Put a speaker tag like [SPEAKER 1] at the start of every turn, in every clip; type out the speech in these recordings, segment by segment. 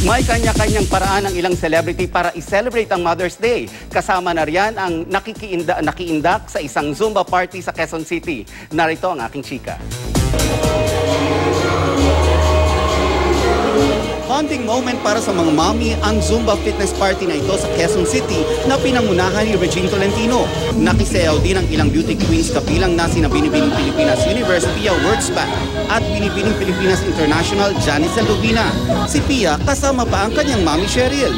[SPEAKER 1] May kanya-kanyang paraan ang ilang celebrity para i-celebrate ang Mother's Day. Kasama na riyan ang nakiindak sa isang Zumba party sa Quezon City. Narito ang aking chika. Bonding moment para sa mga mommy ang Zumba fitness party na ito sa Quezon City na pinangunahan ni Regine Tolentino. Nakisayaw din ang ilang beauty queens kabilang na sina Binibining Pilipinas Universe Pia Wurtzbach at Binibining Pilipinas International Janice Lubina. Si Pia kasama pa ang kanyang mommy Cheryl.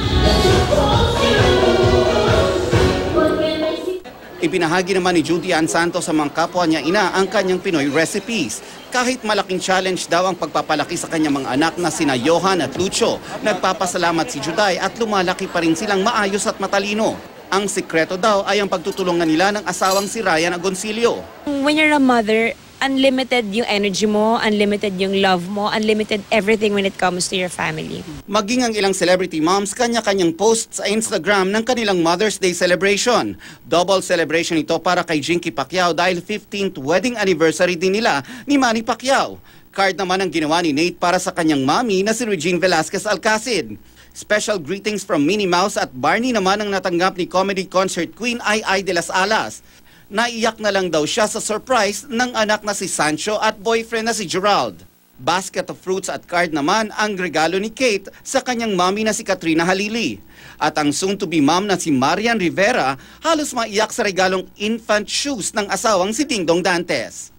[SPEAKER 1] Ibinahagi naman ni Judy Ann Santos sa mga kapwa niya ina ang kanyang Pinoy recipes. Kahit malaking challenge daw ang pagpapalaki sa kanyang mga anak na sina Johan at Lucio, nagpapasalamat si Juday at lumalaki pa rin silang maayos at matalino. Ang sikreto daw ay ang pagtutulungan nila ng asawang si Ryan Agoncillo.
[SPEAKER 2] When you're a mother, unlimited yung energy mo, unlimited yung love mo, unlimited everything when it comes to your family.
[SPEAKER 1] Maging ang ilang celebrity moms, kanya-kanyang posts sa Instagram ng kanilang Mother's Day celebration. Double celebration ito para kay Jinky Pacquiao dahil 15th wedding anniversary din nila ni Manny Pacquiao. Card naman ang ginawa ni Nate para sa kanyang mommy na si Regine Velasquez Alcacid. Special greetings from Minnie Mouse at Barney naman ang natanggap ni comedy concert queen Ai de las Alas. Naiyak na lang daw siya sa surprise ng anak na si Sancho at boyfriend na si Gerald. Basket of fruits at card naman ang regalo ni Kate sa kanyang mommy na si Katrina Halili. At ang soon-to-be mom na si Marian Rivera halos maiyak sa regalong infant shoes ng asawang si Dingdong Dantes.